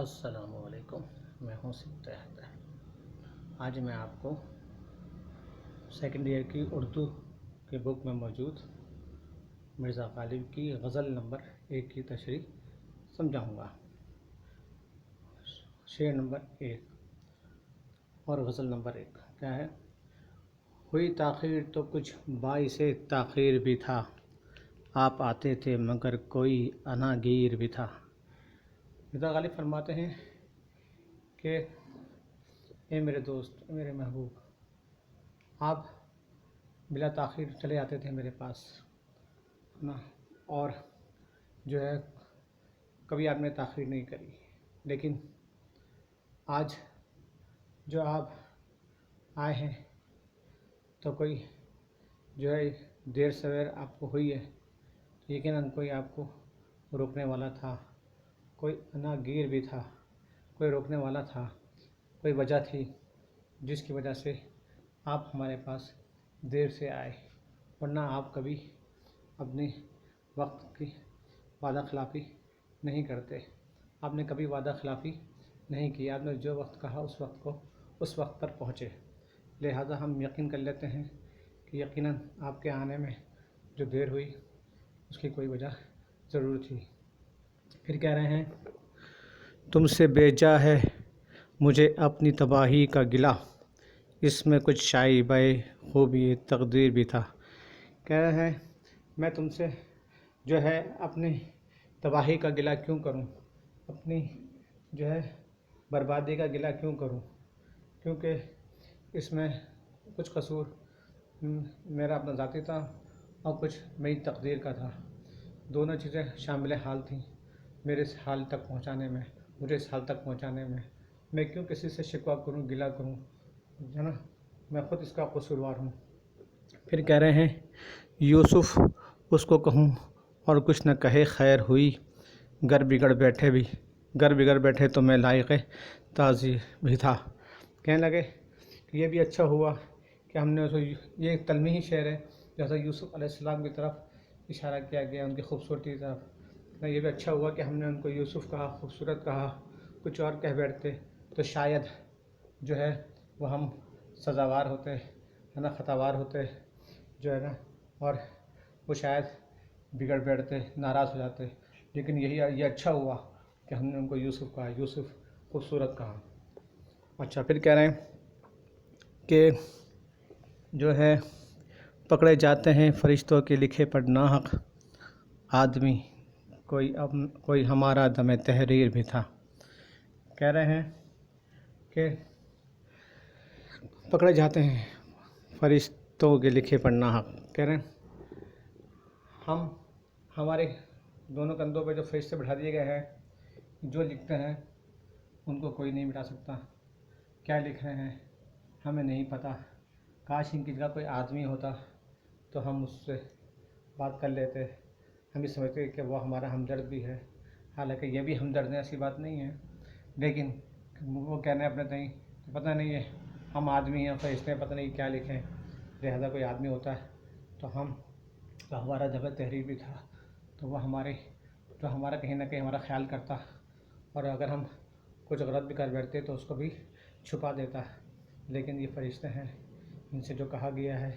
السلام علیکم، میں ہوں سبتہ۔ آج میں آپ کو سیکنڈ ایئر کی اردو کے بک میں موجود مرزا غالب کی غزل نمبر 1 کی تشریح سمجھاؤں گا۔ شعر نمبر 1 اور غزل نمبر 1 کیا ہے؟ ہوئی تاخیر تو کچھ باعث تاخیر بھی تھا، آپ آتے تھے مگر کوئی عناگیر بھی تھا۔ مرزا غالب فرماتے ہیں کہ اے میرے دوست، اے میرے محبوب، آپ بلا تاخیر چلے آتے تھے میرے پاس نا، اور جو ہے کبھی آپ نے تاخیر نہیں کری، لیکن آج جو آپ آئے ہیں تو کوئی جو ہے دیر سویر آپ کو ہوئی ہے، یقیناً کوئی آپ کو روکنے والا تھا، کوئی عناگیر بھی تھا، کوئی روکنے والا تھا، کوئی وجہ تھی جس کی وجہ سے آپ ہمارے پاس دیر سے آئے، ورنہ آپ کبھی اپنے وقت کی وعدہ خلافی نہیں کرتے۔ آپ نے کبھی وعدہ خلافی نہیں کی، آپ نے جو وقت کہا اس وقت پر پہنچے۔ لہٰذا ہم یقین کر لیتے ہیں کہ یقیناً آپ کے آنے میں جو دیر ہوئی اس کی کوئی وجہ ضرور تھی۔ پھر کہہ رہے ہیں، تم سے بھیجا ہے مجھے اپنی تباہی کا گلہ، اس میں کچھ شائبہ خوبی تقدیر بھی تھا۔ کہہ رہے ہیں میں تم سے جو ہے اپنی تباہی کا گلہ کیوں کروں، اپنی جو ہے بربادی کا گلہ کیوں کروں، کیونکہ اس میں کچھ قصور میرا اپنا ذاتی تھا اور کچھ میری تقدیر کا تھا۔ دونوں چیزیں شامل حال تھیں میرے اس حال تک پہنچانے میں، مجھے اس حال تک پہنچانے میں۔ میں کیوں کسی سے شکوہ کروں، گلہ کروں، ہے نا، میں خود اس کا قصوروار ہوں۔ پھر کہہ رہے ہیں، یوسف اس کو کہوں اور کچھ نہ کہے خیر ہوئی، گر بگڑ بیٹھے تو میں لائق تعزیر بھی تھا۔ کہنے لگے کہ یہ بھی اچھا ہوا کہ ہم نے یہ ایک تلمیحی شعر ہے، جیسا یوسف علیہ السلام کی طرف اشارہ کیا گیا، ان کی خوبصورتی کی طرف۔ یہ بھی اچھا ہوا کہ ہم نے ان کو یوسف کہا، خوبصورت کہا، کچھ اور کہہ بیٹھتے تو شاید جو ہے وہ ہم سزاوار ہوتے، ہے نا، خطاوار ہوتے جو ہے نا، اور وہ شاید بگڑ بیٹھتے، ناراض ہو جاتے۔ لیکن یہ اچھا ہوا کہ ہم نے ان کو یوسف کہا، یوسف خوبصورت کہا۔ اچھا، پھر کہہ رہے ہیں کہ جو ہے پکڑے جاتے ہیں فرشتوں کے لکھے پر ناحق آدمی، کوئی ہمارا دم تحریر بھی تھا۔ کہہ رہے ہیں کہ پکڑے جاتے ہیں فرشتوں کے لکھے پر ناحق، کہہ رہے ہیں ہمارے دونوں کندھوں پہ جو فرشتے بٹھا دیے گئے ہیں، جو لکھتے ہیں ان کو کوئی نہیں مٹا سکتا۔ کیا لکھ رہے ہیں ہمیں نہیں پتہ۔ کاش ان کی جگہ کوئی آدمی ہوتا تو ہم اس سے بات کر لیتے، ہم بھی سمجھتے کہ وہ ہمارا ہمدرد بھی ہے، حالانکہ یہ بھی ہمدرد ہے، ایسی بات نہیں ہے، لیکن وہ کہنے اپنے تئیں پتہ نہیں ہے ہم آدمی ہیں، فرشتے پتہ نہیں کیا لکھیں۔ لہذا کوئی آدمی ہوتا ہے تو ہمارا دم تحریر بھی تھا، تو وہ ہمارا کہیں نہ کہیں ہمارا خیال کرتا، اور اگر ہم کچھ غلط بھی کر بیٹھتے تو اس کو بھی چھپا دیتا۔ لیکن یہ فرشتے ہیں، ان سے جو کہا گیا ہے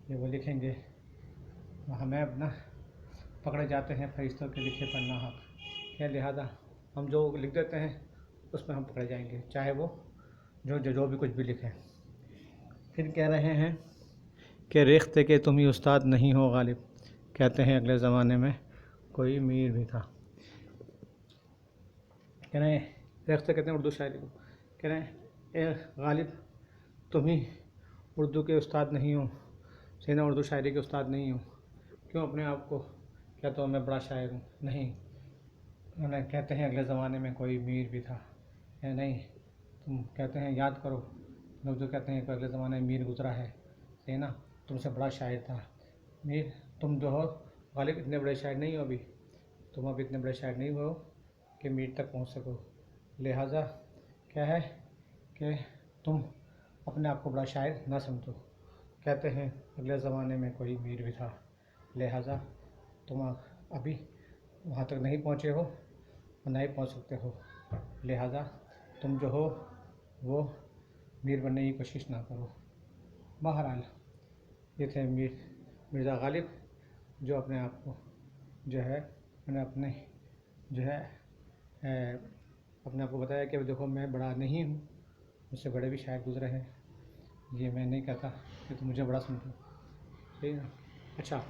یہ وہ لکھیں گے، ہمیں اپنا پکڑے جاتے ہیں فرشتوں کے لکھے پر ناحق، لہذا ہم جو لکھ دیتے ہیں اس میں ہم پکڑے جائیں گے، چاہے وہ جو بھی کچھ بھی لکھیں۔ پھر کہہ رہے ہیں کہ ریختہ کہ تم ہی استاد نہیں ہو غالب، کہتے ہیں اگلے زمانے میں کوئی میر بھی تھا۔ کہہ رہے ہیں ریختہ کہتے ہیں اردو شاعری کو، کہہ رہے ہیں اے غالب تم ہی اردو کے استاد نہیں ہو، سینا اردو شاعری کے استاد نہیں ہو، کیوں اپنے آپ کو کہتے ہو میں بڑا شاعر ہوں؟ نہیں، کہتے ہیں اگلے زمانے میں کوئی میر بھی تھا، نہیں، تم کہتے ہیں یاد کرو لوگ جو کہتے ہیں کہ اگلے زمانے میں میر گزرا ہے، نا، تم سے بڑا شاعر تھا میر، تم جو ہو غالب اتنے بڑے شاعر نہیں ہو، تم اب اتنے بڑے شاعر نہیں ہو کہ میر تک پہنچ سکو۔ لہٰذا کیا ہے کہ تم اپنے آپ کو بڑا شاعر نہ سمجھو۔ کہتے ہیں اگلے زمانے میں کوئی میر بھی تھا، لہٰذا تم ابھی وہاں تک نہیں پہنچے ہو اور نہ ہی پہنچ سکتے ہو، لہٰذا تم جو ہو وہ میر بننے کی کوشش نہ کرو۔ بہرحال یہ تھے مرزا غالب، جو اپنے آپ کو جو ہے اپنے جو ہے اپنے آپ کو بتایا کہ دیکھو میں بڑا نہیں ہوں، مجھ سے بڑے بھی شاید گزرے ہیں، یہ میں نہیں کہتا کہ تم مجھے بڑا سمجھو، ٹھیک ہے۔ اچھا،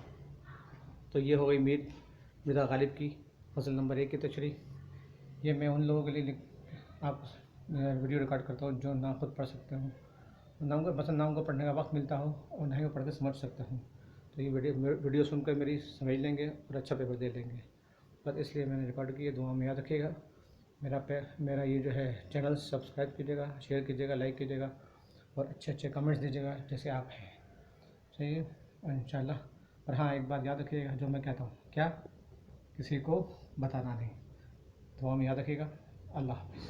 تو یہ ہو گئی مرزا غالب کی غزل نمبر 1 کی تشریح۔ یہ میں ان لوگوں کے لیے آپ ویڈیو ریکارڈ کرتا ہوں جو نہ خود پڑھ سکتے ہوں، نہ ان کو پڑھنے کا وقت ملتا ہو اور نہ ہی وہ پڑھ کے سمجھ سکتے ہوں، تو یہ ویڈیو سن کر میری سمجھ لیں گے اور اچھا پیپر دے لیں گے، بس اس لیے میں نے ریکارڈ کی ہے۔ دعا میں یاد رکھیے گا، میرا یہ جو ہے چینل سبسکرائب کیجیے گا، شیئر کیجیے گا، لائک کیجیے گا اور اچھے کمنٹس دیجیے گا جیسے آپ ہیں، صحیح ہے، اور انشاءاللہ۔ اور ہاں، ایک بات یاد رکھیے گا جو میں کہتا ہوں، کیا؟ کسی کو بتانا نہیں۔ دعا میں یاد رکھیے گا۔ اللہ حافظ۔